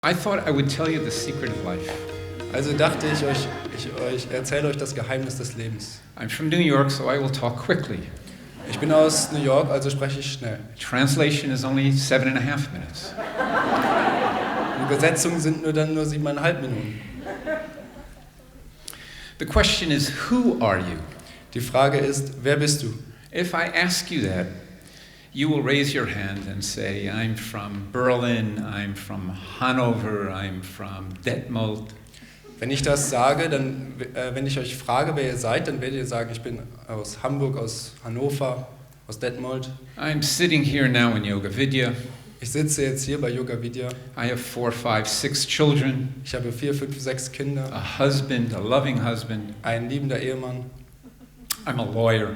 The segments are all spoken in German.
I thought I would tell you the secret of life. Also dachte ich erzähle euch das Geheimnis des Lebens. I'm from New York, so I will talk quickly. Ich bin aus New York, also spreche ich schnell. Translation is only 7.5 minutes. Die Übersetzungen sind nur 7,5 Minuten. The question is, who are you? Die Frage ist, wer bist du? If I ask you that, you will raise your hand and say, I'm from Berlin, I'm from Hanover, I'm from Detmold. Wenn ich das sage, dann, wenn ich euch frage, wer ihr seid, dann werdet ihr sagen, ich bin aus Hamburg, aus Hannover, aus Detmold. I'm sitting here now in yoga-vidya. Ich sitze jetzt hier bei yoga-vidya. I have 4, 5, 6 children. Ich habe 4, 5, 6 Kinder. A husband, a loving husband. Ein liebender Ehemann. I'm a lawyer.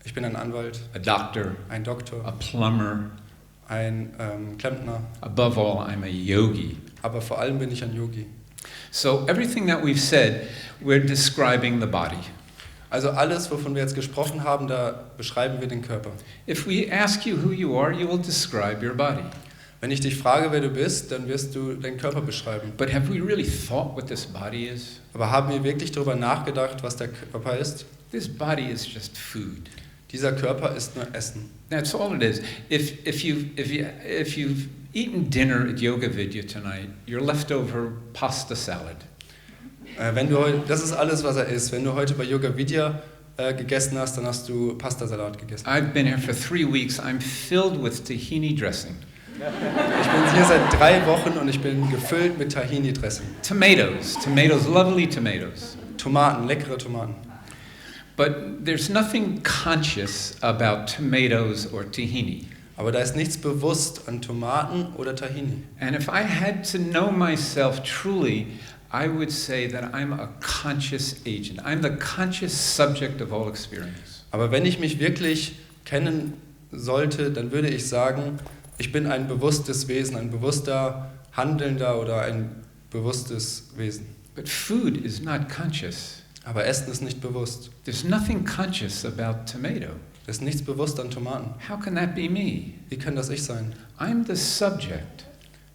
Ich bin ein Anwalt. A doctor. Ein Doktor. A plumber. Ein Klempner. Above all, I'm a yogi. Aber vor allem bin ich ein Yogi. So everything that we've said, we're describing the body. Also alles, wovon wir jetzt gesprochen haben, da beschreiben wir den Körper. If we ask you who you are, you will describe your body. Wenn ich dich frage, wer du bist, dann wirst du deinen Körper beschreiben. But have we really thought what this body is? Aber haben wir wirklich darüber nachgedacht, was der Körper ist? This body is just food. Dieser Körper ist nur Essen. That's all it is. If you've eaten dinner at yoga-vidya tonight, your leftover pasta salad. Das ist alles, was er ist. Wenn du heute bei yoga-vidya gegessen hast, dann hast du Pastasalat gegessen. I've been here for 3 weeks. I'm filled with tahini dressing. Ich bin hier seit 3 Wochen und ich bin gefüllt mit Tahini-Dressing. Tomatoes, lovely tomatoes. Tomaten, leckere Tomaten. But there's nothing conscious about tomatoes or tahini. Aber da ist nichts bewusst an Tomaten oder Tahini. And if I had to know myself truly, I would say that I'm a conscious agent. I'm the conscious subject of all experience. Aber wenn ich mich wirklich kennen sollte, dann würde ich sagen, ich bin ein bewusstes Wesen, ein bewusster Handelnder oder ein bewusstes Wesen. But food is not conscious. Aber Essen ist nicht bewusst. There's nothing conscious about tomato. Es ist nichts bewusst an Tomaten. How can that be me? Wie kann das ich sein? I'm the subject.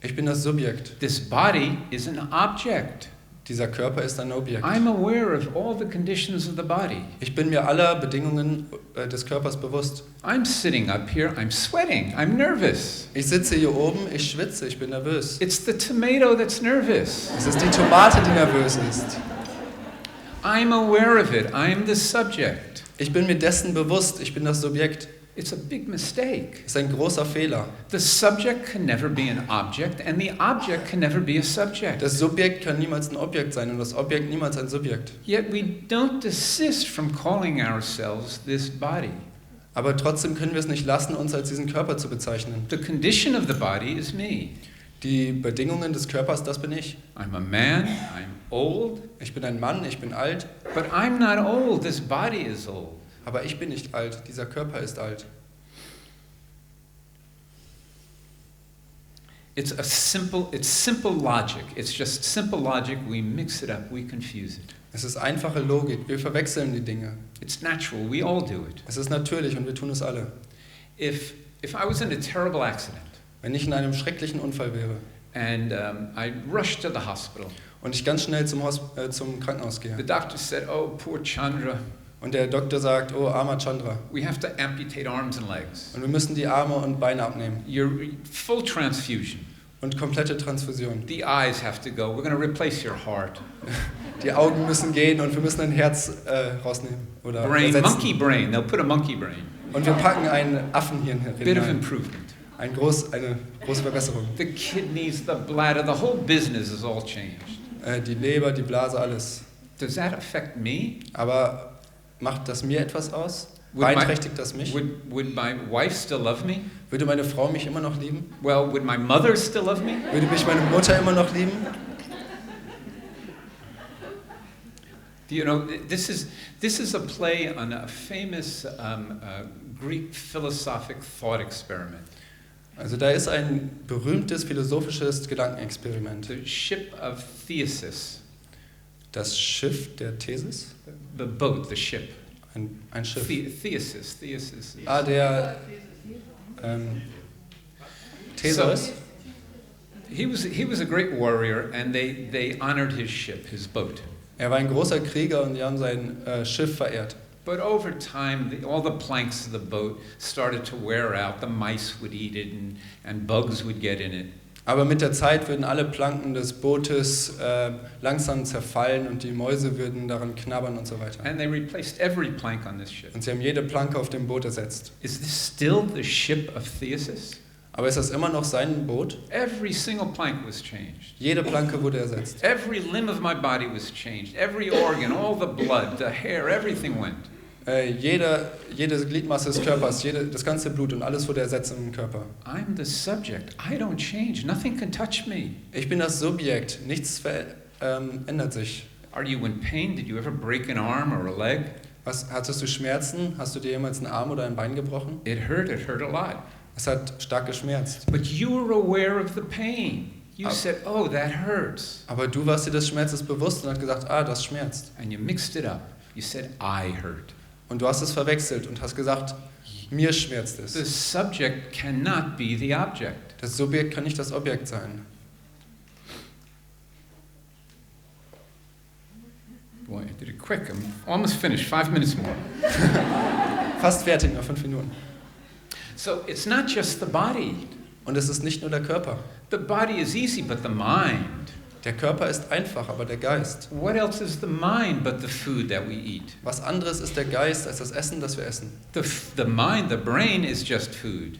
Ich bin das Subjekt. This body is an object. Dieser Körper ist ein Objekt. I'm aware of all the conditions of the body. Ich bin mir aller Bedingungen des Körpers bewusst. I'm sitting up here, I'm sweating, I'm nervous. Ich sitze hier oben, ich schwitze, ich bin nervös. It's the tomato that's nervous. Es ist die Tomate, die nervös ist. I'm aware of it, I'm the subject. Ich bin mir dessen bewusst, ich bin das Subjekt. It's a big mistake. Das ist ein großer Fehler. The subject can never be an object and the object can never be a subject. Das Subjekt kann niemals ein Objekt sein und das Objekt niemals ein Subjekt. Yet we don't desist from calling ourselves this body. Aber trotzdem können wir es nicht lassen, uns als diesen Körper zu bezeichnen. The condition of the body is me. Die Bedingungen des Körpers, das bin ich. I'm a man, I'm old. Ich bin ein Mann, ich bin alt. But I'm not old, this body is old. Aber ich bin nicht alt, dieser Körper ist alt. It's simple logic. It's just simple logic. We mix it up, we confuse it. Es ist einfache Logik, wir verwechseln die Dinge. It's natural, we all do it. Es ist natürlich und wir tun es alle. If I was in a terrible accident, wenn ich in einem schrecklichen Unfall wäre and I rushed to the hospital, und ich ganz schnell zum Krankenhaus gehe, the doctor said, "Oh, poor Chandra." Und der Doktor sagt, oh, armer Chandra. We have to amputate arms and legs. Und wir müssen die Arme und Beine abnehmen. You're full transfusion. Und komplette Transfusion. The eyes have to go. We're going to replace your heart. Die Augen müssen gehen und wir müssen ein Herz rausnehmen oder brain, ersetzen. Monkey brain. They'll put a monkey brain. Und wir packen einen Affenhirn hinein. Bit of improvement. Eine große Verbesserung. The kidneys, the bladder, the whole business is all changed. Die Leber, die Blase, alles. Does that affect me? Aber macht das mir etwas aus? Beeinträchtigt das mich? Would my wife still love me? Würde meine Frau mich immer noch lieben? Well, would my mother still love me? Würde mich meine Mutter immer noch lieben? You know, this is a play on a famous Greek philosophic thought experiment. Also da ist ein berühmtes philosophisches Gedankenexperiment. The ship of Theseus. Das Schiff der Theseus? The boat, the ship. Ein Schiff. Theseus. Der Theseus? He was a great warrior, and they honored his ship, his boat. Er war ein großer Krieger und die haben sein Schiff verehrt. But over time, all the planks of the boat started to wear out. The mice would eat it, and bugs would get in it. Aber mit der Zeit würden alle Planken des Bootes langsam zerfallen und die Mäuse würden daran knabbern und so weiter. And they replaced every plank on this ship. Und sie haben jede Planke auf dem Boot ersetzt. Is this still the ship of Theseus? Aber ist das immer noch sein Boot? Every single plank was changed. Jede Planke wurde ersetzt. Every limb of my body was changed. Every organ, all the blood, the hair, everything went. Jede Gliedmasse des Körpers, das ganze Blut und alles wurde ersetzt im Körper. I'm the subject. I don't change. Nothing can touch me. Ich bin das Subjekt. Nichts ändert sich. Are you in pain? Did you ever break an arm or a leg? Hattest du Schmerzen? Hast du dir jemals einen Arm oder ein Bein gebrochen? It hurt a lot. Es hat stark geschmerzt. But you were aware of the pain. You said, oh, that hurts. Aber du warst dir des Schmerzes bewusst und hast gesagt, das schmerzt. And you mixed it up. You said, I hurt. Und du hast es verwechselt und hast gesagt, mir schmerzt es. The subject cannot be the object. Das Subjekt kann nicht das Objekt sein. Boy, I did it quick. I'm almost finished. 5 minutes more. Fast fertig, noch 5 Minuten. So it's not just the body. Und es ist nicht nur der Körper. The body is easy, but the mind. Der Körper ist einfach, aber der Geist. What else is the mind but the food that we eat? Was anderes ist der Geist als das Essen, das wir essen. The mind, the brain is just food.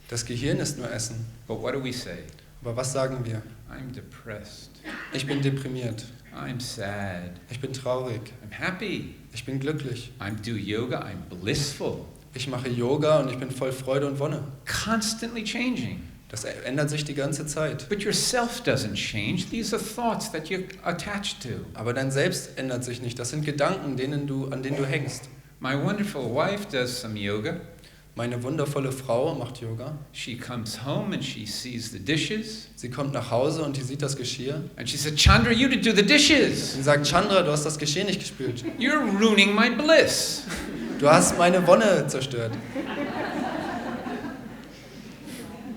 Das Gehirn ist nur Essen. But what do we say? Aber was sagen wir? I'm depressed. Ich bin deprimiert. I'm sad. Ich bin traurig. I'm happy. Ich bin glücklich. I do yoga. I'm blissful. Ich mache Yoga und ich bin voll Freude und Wonne. Constantly changing. Das ändert sich die ganze Zeit. But yourself doesn't change. These are thoughts that you're attached to. Aber dein Selbst ändert sich nicht. Das sind Gedanken, an denen du hängst. My wonderful wife does some yoga. Meine wundervolle Frau macht Yoga. She comes home and she sees the dishes. Sie kommt nach Hause und die sieht das Geschirr. And she said, Chandra, you did do the dishes. Sie sagt, Chandra, du hast das Geschirr nicht gespült. You're ruining my bliss. Du hast meine Wonne zerstört.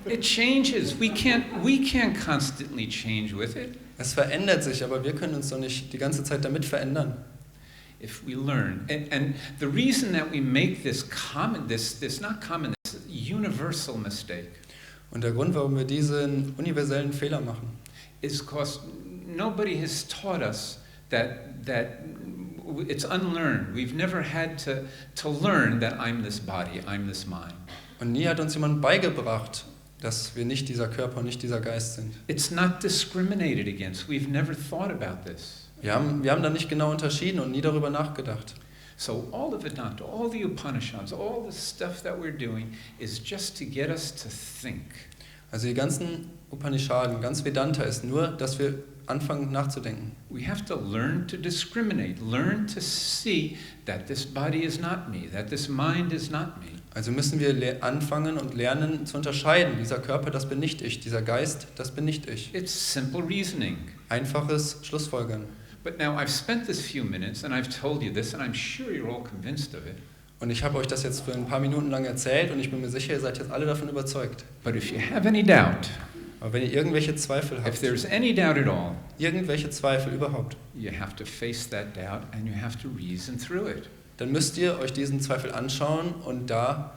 It changes. We can't constantly change with it. Es verändert sich, aber wir können uns doch nicht die ganze Zeit damit verändern. If we learn, and the reason that we make this universal mistake, und der Grund, warum wir diesen universellen Fehler machen, is because nobody has taught us that it's unlearned. We've never had to learn that I'm this body, I'm this mind. Und nie hat uns jemand beigebracht, dass wir nicht dieser Körper und nicht dieser Geist sind. It's not discriminated against. We've never thought about this. Wir haben da nicht genau unterschieden und nie darüber nachgedacht. So all the Vedanta, all the Upanishads, all the stuff that we're doing is just to get us to think. Also die ganzen Upanishaden, ganz Vedanta ist nur, dass wir anfangen nachzudenken. We have to learn to discriminate, learn to see that this body is not me, that this mind is not me. Also müssen wir anfangen und lernen zu unterscheiden. Dieser Körper, das bin nicht ich. Dieser Geist, das bin nicht ich. It's simple reasoning. Einfaches Schlussfolgern. But now I've spent this few minutes and I've told you this and I'm sure you're all convinced of it. Und ich habe euch das jetzt für ein paar Minuten lang erzählt und ich bin mir sicher, ihr seid jetzt alle davon überzeugt. But if you have any doubt, aber wenn ihr irgendwelche Zweifel if habt, there's any doubt at all, irgendwelche Zweifel überhaupt, you have to face that doubt and you have to reason through it. Dann müsst ihr euch diesen Zweifel anschauen und da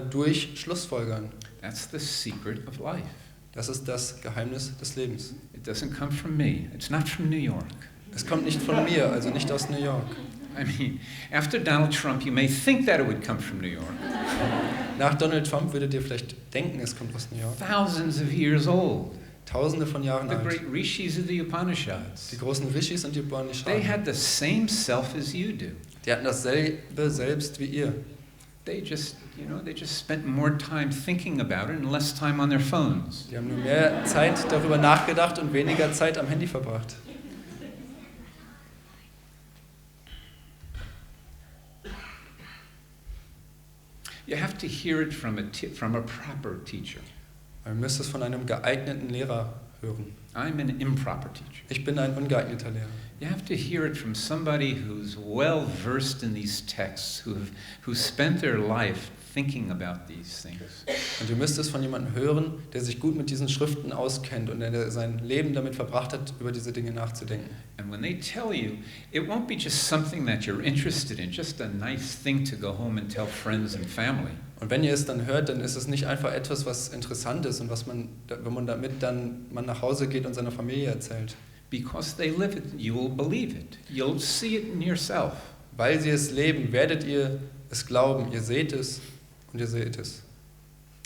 durch Schlussfolgern. That's the secret of life. Das ist das Geheimnis des Lebens. It doesn't come from me. It's not from New York. Es kommt nicht von mir, also nicht aus New York. I mean, after Donald Trump, you may think that it would come from New York. Nach Donald Trump würdet ihr vielleicht denken, es kommt aus New York. Thousands of years old. Tausende von Jahren The alt. great rishis of the Upanishads. Die großen Rishis und die They Upanishaden. had the same self as you do. Die hatten dasselbe Selbst wie ihr. They just spent more time thinking about it and less time on their phones. Die haben nur mehr Zeit darüber nachgedacht und weniger Zeit am Handy verbracht. You have to hear it from a proper teacher. Man müsste es von einem geeigneten Lehrer hören. I'm an improper teacher. Ich bin ein ungeeigneter Lehrer. You have to hear it from somebody who's well versed in these texts, who spent their life thinking about these things. Und ihr müsst es von jemandem hören, der sich gut mit diesen Schriften auskennt und der sein Leben damit verbracht hat, über diese Dinge nachzudenken. And when they tell you, it won't be just something that you're interested in, just a nice thing to go home and tell friends and family. Und wenn ihr es dann hört, dann ist es nicht einfach etwas, was interessant ist und was man, wenn man damit dann nach Hause geht und seiner Familie erzählt. Because they live it, you will believe it. You'll see it in yourself. Weil sie es leben, werdet ihr es glauben. Ihr seht es und ihr seht es.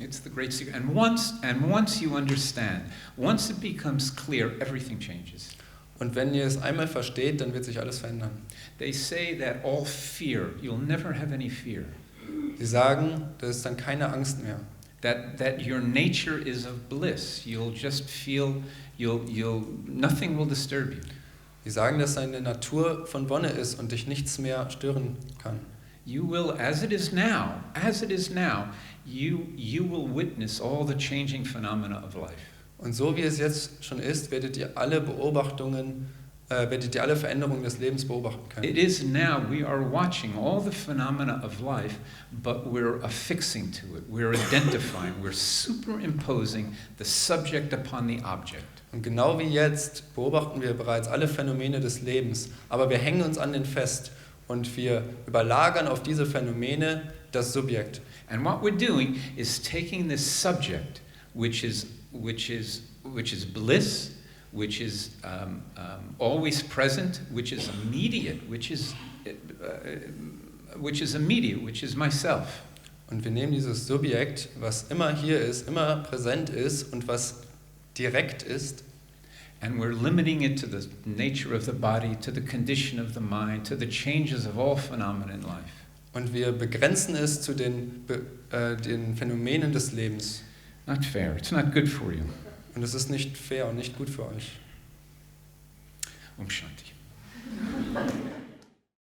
It's the great secret. And once you understand, once it becomes clear, everything changes. Und wenn ihr es einmal versteht, dann wird sich alles verändern. They say that all fear, you'll never have any fear. Sie sagen, das ist dann keine Angst mehr. That your nature is of bliss. You'll just feel, nothing will disturb you. Sie sagen, dass deine Natur von Wonne ist und dich nichts mehr stören kann. You will, as it is now, you will witness all the changing phenomena of life. Und so wie es jetzt schon ist, werdet ihr alle Veränderungen des Lebens beobachten können. It is now, we are watching all the phenomena of life, but we're affixing to it. We're identifying, we're superimposing the subject upon the object. Und genau wie jetzt beobachten wir bereits alle Phänomene des Lebens, aber wir hängen uns an den fest und wir überlagern auf diese Phänomene das Subjekt. And what we're doing is taking this subject, which is bliss, which is always present, which is immediate, which is myself. Und wir nehmen dieses Subjekt, was immer hier ist, immer präsent ist und was direkt ist. And we're limiting it to the nature of the body, to the condition of the mind, to the changes of all phenomena in life. Und wir begrenzen es zu den Phänomenen des Lebens. Not fair. It's not good for you. Und es ist nicht fair und nicht gut für euch. Om Shanti.